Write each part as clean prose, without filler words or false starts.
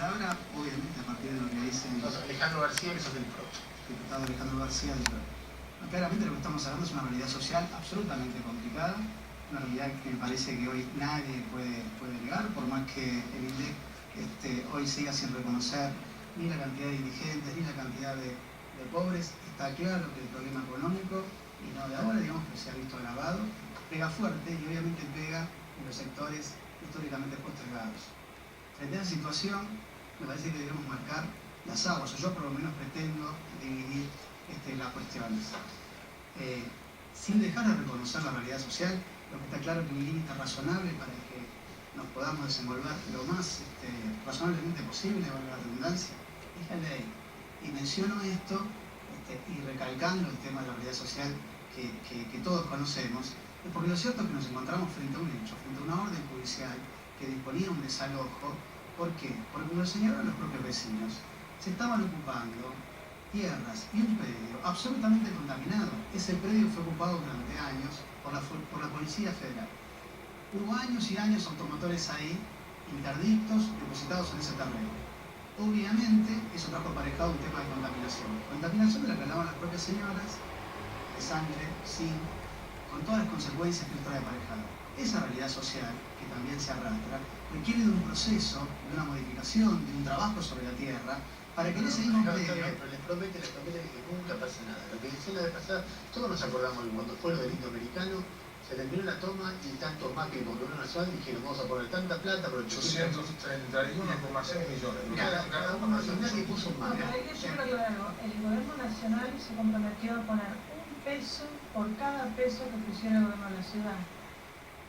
palabra, obviamente a partir de lo que dice Alejandro García, que sos del PRO. Diputado Alejandro García del PRO. Claramente lo que estamos hablando es una realidad social absolutamente complicada, una realidad que me parece que hoy nadie puede negar, por más que el INDEC hoy siga sin reconocer ni la cantidad de indigentes ni la cantidad de pobres. Está claro que el problema económico, y no de ahora, digamos que se ha visto agravado, pega fuerte y obviamente pega en los sectores históricamente postergados. Frente a esa situación, me parece que debemos marcar las aguas, o yo por lo menos pretendo dividir las cuestiones. Sin dejar de reconocer la realidad social, lo que está claro es que un límite razonable para que nos podamos desenvolver lo más razonablemente posible, valga la redundancia, es la ley. Y menciono esto y recalcando el tema de la realidad social que todos conocemos, porque lo cierto es que nos encontramos frente a un hecho, frente a una orden judicial que disponía un desalojo. ¿Por qué? Porque como lo señalaron los propios vecinos, se estaban ocupando tierras y un predio absolutamente contaminado. Ese predio fue ocupado durante años por la Policía Federal. Hubo años y años automotores ahí, interdictos, depositados en ese terreno. Obviamente, eso trajo aparejado un tema de contaminación. Contaminación de la que hablaban las propias señoras, de sangre, zinc, con todas las consecuencias que esto trae aparejado. Esa realidad social, que también se arrastra, requiere de un proceso, de una modificación, de un trabajo sobre la tierra, para que en ese mismo predio... Pero les promete que nunca pasa nada. Lo que decía la vez pasada, todos nos acordamos de cuando fue lo del indoamericano, se terminó la toma y tanto Macri como Gobierno Nacional dijeron vamos a poner tanta plata por 831,6 millones. Cada uno nadie puso un mano. Hay que decir algo. El Gobierno Nacional se comprometió a poner $1 por cada peso que pusiera el Gobierno de la Ciudad.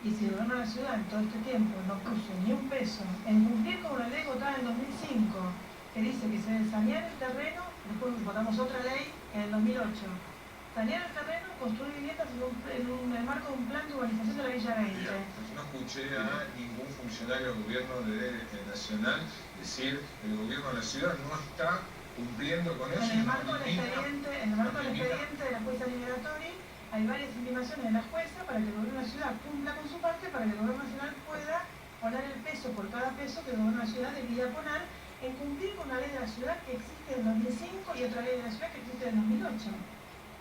Y si el Gobierno de la Ciudad en todo este tiempo no puso ni $1 en cumplir con una ley votada en 2005 que dice que se debe sanear el terreno, después votamos otra ley en el 2008. Sanear el terreno, construir viviendas en el marco de un plan de urbanización de la Villa 20. No escuché a ningún funcionario del gobierno nacional decir que el gobierno de la ciudad no está cumpliendo con eso. En el marco del expediente de la jueza liberatoria hay varias intimaciones de la jueza para que el gobierno de la ciudad cumpla con su parte, para que el gobierno nacional pueda poner el peso por cada peso que el gobierno de la ciudad debía poner en cumplir con una ley de la ciudad que existe en 2005 y otra ley de la ciudad que existe en 2008.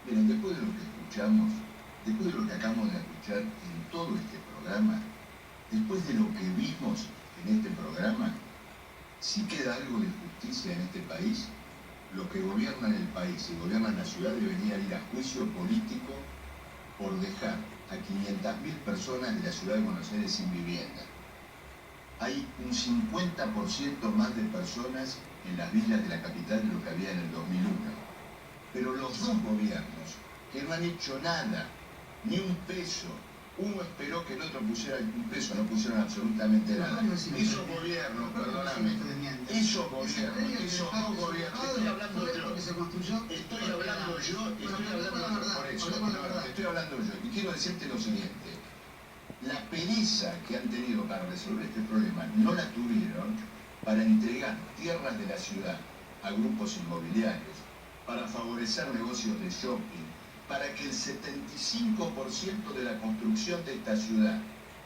Pero después de lo que escuchamos, después de lo que acabamos de escuchar en todo este programa, después de lo que vimos en este programa, si queda algo de justicia en este país, los que gobiernan el país y gobiernan la ciudad deberían ir a juicio político por dejar a 500.000 personas de la ciudad de Buenos Aires sin vivienda. Hay un 50% más de personas en las villas de la capital de lo que había en el 2001. Pero los dos gobiernos que no han hecho nada, ni $1, uno esperó que el otro pusiera $1, no pusieron absolutamente nada. Esos gobiernos, perdóname, esos gobiernos, esos dos gobiernos, estoy hablando yo, estoy hablando yo, y quiero decirte lo siguiente, la pereza que han tenido para resolver este problema no la tuvieron para entregar tierras de la ciudad a grupos inmobiliarios, para favorecer negocios de shopping, para que el 75% de la construcción de esta ciudad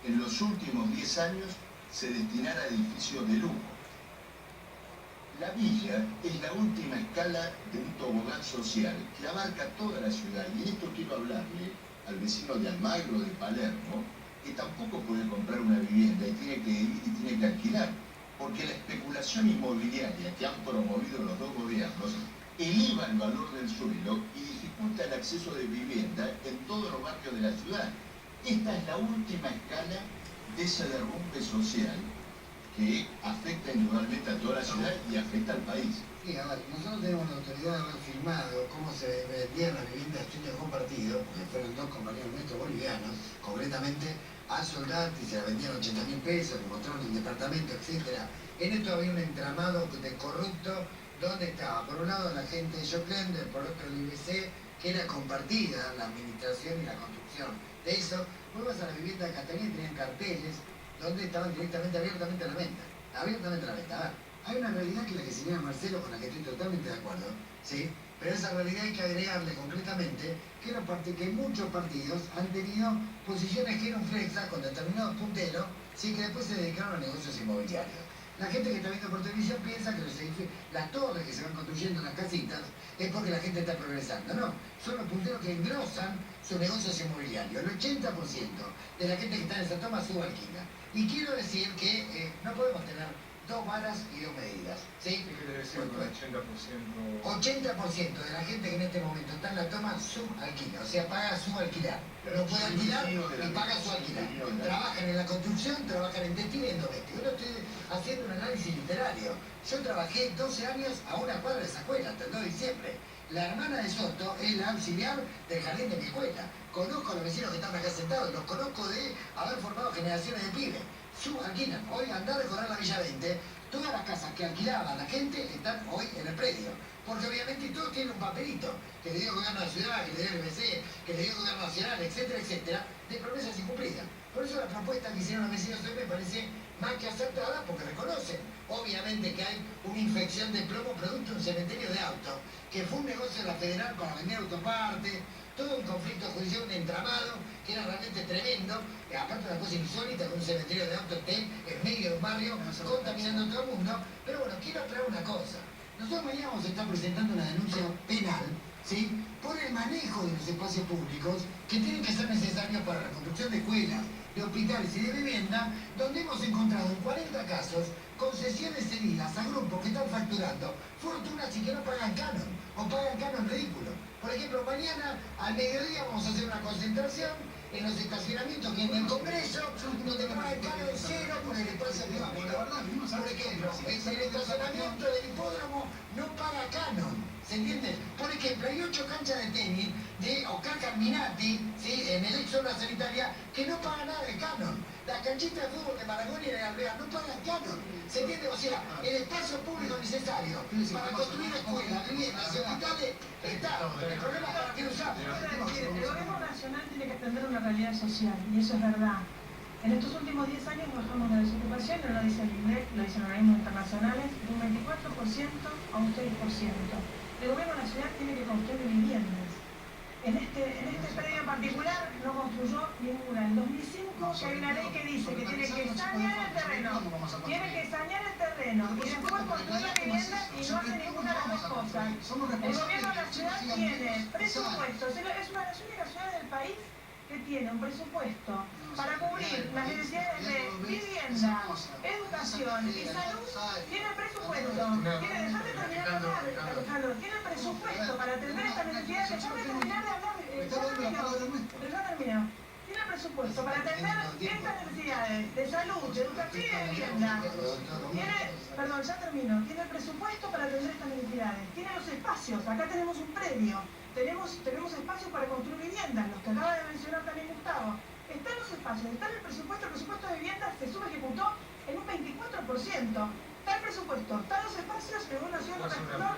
en los últimos 10 años se destinara a edificios de lujo. La villa es la última escala de un tobogán social que abarca toda la ciudad, y en esto quiero hablarle al vecino de Almagro, de Palermo, que tampoco puede comprar una vivienda y tiene que ir y tiene que alquilar, porque la especulación inmobiliaria que han promovido los dos gobiernos eleva el valor del suelo y dificulta el acceso de vivienda en todos los barrios de la ciudad. Esta es la última escala de ese derrumbe social que afecta indudablemente a toda la ciudad y afecta al país. Sí, a ver, nosotros tenemos la autoridad de haber filmado cómo se vendían las viviendas de estudio compartido, porque fueron dos compañeros nuestros bolivianos, concretamente a Soldati, se la vendían $80.000, le mostraron el departamento, etc. En esto había un entramado de corrupto donde estaba, por un lado, la gente de Joclender, por otro el IBC, que era compartida la administración y la construcción. De eso, vos vas a la vivienda de Castañeda y tenían carteles donde estaban directamente, abiertamente a la venta. Abiertamente a la venta. A ver, hay una realidad que es la que señala Marcelo, con la que estoy totalmente de acuerdo, ¿sí? Pero a esa realidad hay que agregarle concretamente que muchos partidos han tenido posiciones que eran flexas con determinados punteros, sí, que después se dedicaron a negocios inmobiliarios. La gente que está viendo por televisión piensa que las torres que se van construyendo en las casitas es porque la gente está progresando. No, son los punteros que engrosan sus negocios inmobiliarios. El 80% de la gente que está en esa toma subalquila. Y quiero decir que no podemos tener dos varas y dos medidas. ¿Sí? ¿Qué debe ser con el 80%? 80% de la gente que en este momento está en la toma subalquila, o sea, paga su alquiler. No puede alquilar y paga su alquiler. Trabajan en la construcción, trabajan en textil y en doméstico. Yo estoy haciendo un análisis literario. Yo trabajé 12 años a una cuadra de esa escuela, hasta el 2 de diciembre. La hermana de Soto es la auxiliar del jardín de mi escuela. Conozco a los vecinos que están acá sentados, los conozco de haber formado generaciones de pibes. Subalquilan. Hoy andar a recorrer la Villa 20, todas las casas que alquilaba la gente están hoy en el predio. Porque obviamente todos tienen un papelito que le dio el gobierno de la ciudad, que le dio el MC, que le dio el gobierno nacional, etcétera, etcétera, de promesas incumplidas. Por eso la propuesta que hicieron los vecinos hoy me parece más que acertada, porque reconocen, obviamente, que hay una infección de plomo producto de un cementerio de autos, que fue un negocio de la Federal para vender autopartes, todo un conflicto judicial, un entramado, que era realmente tremendo, aparte una cosa insólita, con un cementerio de autos en medio de un barrio, contaminando a todo el mundo. Pero bueno, quiero aclarar una cosa. Nosotros mañana vamos a estar presentando una denuncia penal, ¿sí?, por el manejo de los espacios públicos que tienen que ser necesarios para la construcción de escuelas, de hospitales y de vivienda, donde hemos encontrado en 40 casos concesiones cedidas a grupos que están facturando fortunas y que no pagan canon, o pagan canon ridículo. Por ejemplo, mañana al mediodía vamos a hacer una concentración en los estacionamientos que en el Congreso, donde pagan canon cero por el espacio privado. Por ejemplo, el estacionamiento del hipódromo no paga canon. ¿Se entiende? Por ejemplo, hay 8 canchas de tenis de Ocaca Minati, ¿sí?, en el ex zona sanitaria, que no pagan nada de canon. Las canchitas de fútbol de Maragón y de Alvear no pagan canon. ¿Se entiende? O sea, el espacio público necesario para construir escuelas, viviendas y hospitales está. El problema es para qué lo usamos. El gobierno nacional tiene que atender una realidad social, y eso es verdad. En estos últimos 10 años bajamos la desocupación, no lo dice el INDEC, lo dicen organismos internacionales, de un 24% a un 6%. El gobierno nacional tiene que construir viviendas. En este predio en particular no construyó ninguna. En 2005 que hay una ley que dice que tiene que sanear el terreno. Tiene que sanear el terreno y después construir la vivienda y no hace ninguna de las dos cosas. El gobierno de la ciudad tiene presupuestos. Es una de las únicas ciudades del país que tiene un presupuesto para cubrir las necesidades de vivienda, educación y salud. Tiene presupuesto. Dejad de terminar de hablar, Alejandro. Tiene presupuesto para atender estas necesidades. Dejad de terminar de hablar. Ya termino. Tiene presupuesto para atender estas necesidades de salud, de educación y de vivienda. Perdón, ya termino. Tiene presupuesto para atender estas necesidades. Tiene los espacios. Acá tenemos un predio. Tenemos espacios para construir viviendas, los que acaba de mencionar también Gustavo. Están los espacios, está el presupuesto de viviendas se subejecutó en un 24%. Está el presupuesto, están los espacios, el gobierno nacional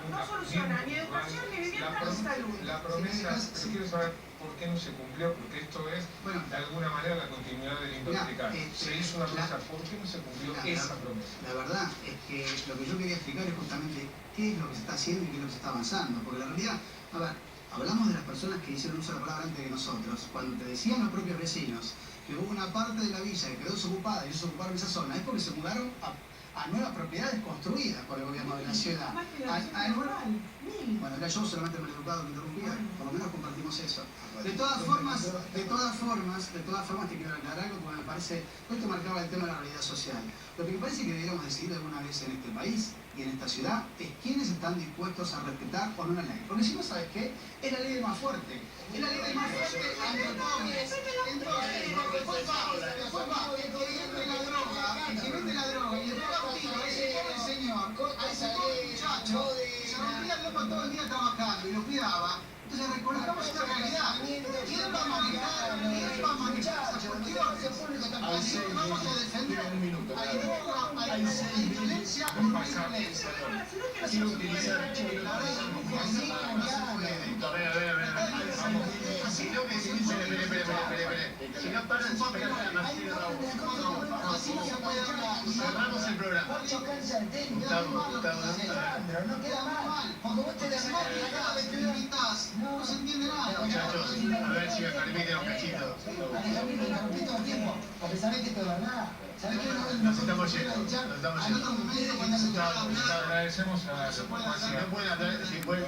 no soluciona ni educación, ni vivienda, ni salud. La promesa, pero quiero saber por qué no se cumplió, porque esto es, de alguna manera, la continuidad del Indoamericano. Se hizo una promesa, ¿por qué no se cumplió esa promesa? La verdad es que lo que yo quería explicar es justamente qué es lo que se está haciendo y qué es lo que se está avanzando, porque la realidad, a ver, hablamos de las personas que hicieron uso de la palabra antes que nosotros. Cuando te decían los propios vecinos que hubo una parte de la villa que quedó desocupada y ellos ocuparon esa zona, es porque se mudaron a nuevas propiedades construidas por el gobierno de la ciudad. Bueno, acá yo solamente me he educado, me interrumpía, por lo menos compartimos eso. De todas formas, te quiero aclarar algo porque me parece, esto marcaba el tema de la realidad social. Lo que me parece que deberíamos decidir alguna vez en este país y en esta ciudad es quiénes están dispuestos a respetar o no la ley. Porque si no, ¿sabes qué? Es la ley del más fuerte. Es la ley del más fuerte ante todos. El que vende la droga y el droga, ese señor, a ese pobre muchacho, se rompía el loco todo el día trabajando y lo cuidaba. Entonces reconozcamos esta realidad. ¿Quién va a manejar? ¿Quién va a manejar esa cuestión? Vamos a defender hay droga, hay violencia o no hay violencia. Sin utilizar la ley no se puede. Si no paran, cerramos el programa. 8 canchas de tenis, no queda mal. Porque vos te no se entiende nada. Muchachos, a ver si me permiten un cachito. Alejandro, interrumpí todo el tiempo, porque sabés que esto es verdad. ¿Sabes qué? Nos estamos yendo. En otro momento, cuando se trata de hablar, Agradecemos a la Si secuencia. no pueden hablar, si pueden.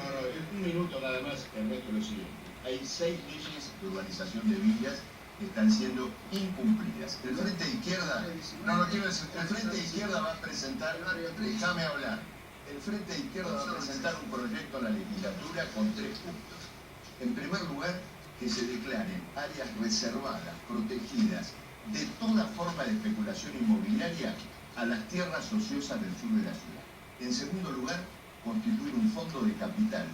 Un minuto nada más, Ernesto, lo siguiente. Hay 6 leyes de urbanización de villas que están siendo incumplidas. El Frente de Izquierda, el Frente de Izquierda va a presentar, déjame hablar, el Frente de Izquierda va a presentar un proyecto a la legislatura con 3 puntos. En primer lugar, que se declaren áreas reservadas, protegidas, de toda forma de especulación inmobiliaria a las tierras ociosas del sur de la ciudad. En segundo lugar, constituir un fondo de capital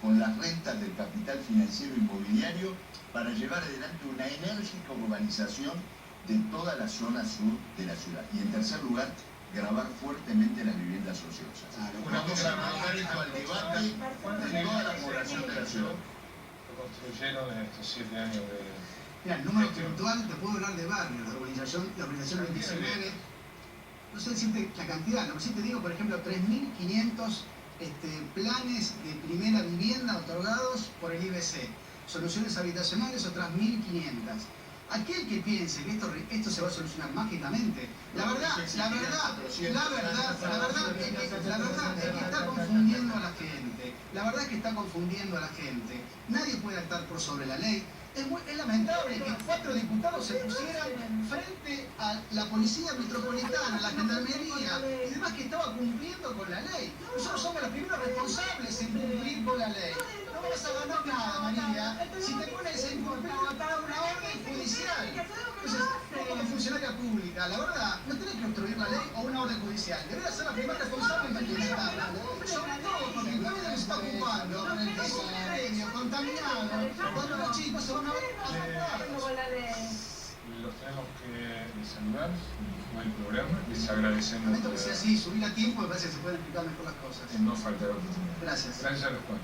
con las rentas del capital financiero inmobiliario para llevar adelante una enérgica urbanización de toda la zona sur de la ciudad. Y en tercer lugar, gravar fuertemente las viviendas ociosas. Vamos a arrancar esto al debate de toda la población de la ciudad. Lo construyeron en estos 7 años de... Mira, el número puntual, te puedo hablar de barrios, la urbanización 29, no sé decirte la cantidad, lo que sí te digo, por ejemplo, 3.500 planes de primera vivienda otorgados por el IBC, soluciones habitacionales otras 1.500. Aquel que piense que esto se va a solucionar mágicamente, la verdad es que está confundiendo a la gente. La verdad es que está confundiendo a la gente. Nadie puede actuar por sobre la ley. Es lamentable que 4 diputados se pusieran frente a la policía metropolitana, la gendarmería y demás que estaba cumpliendo con la ley. Nosotros somos los primeros responsables en cumplir con la ley. No vas a ganar nada, María, si te pones en cumplir una orden judicial. Entonces, como funcionaria pública, la verdad, no tenés que obstruir la ley o una orden judicial. Deberías ser la primera responsable en implementarla. Sobre todo porque el pueblo que se está ocupando es un premio contaminado, cuando los chicos se van a ver afectados. Los tenemos que saludar, fue el programa, les agradecemos. Lamento que sea así, subir a tiempo me parece que se pueden explicar mejor las cosas. No faltará oportunidad. Gracias. Gracias a los 4.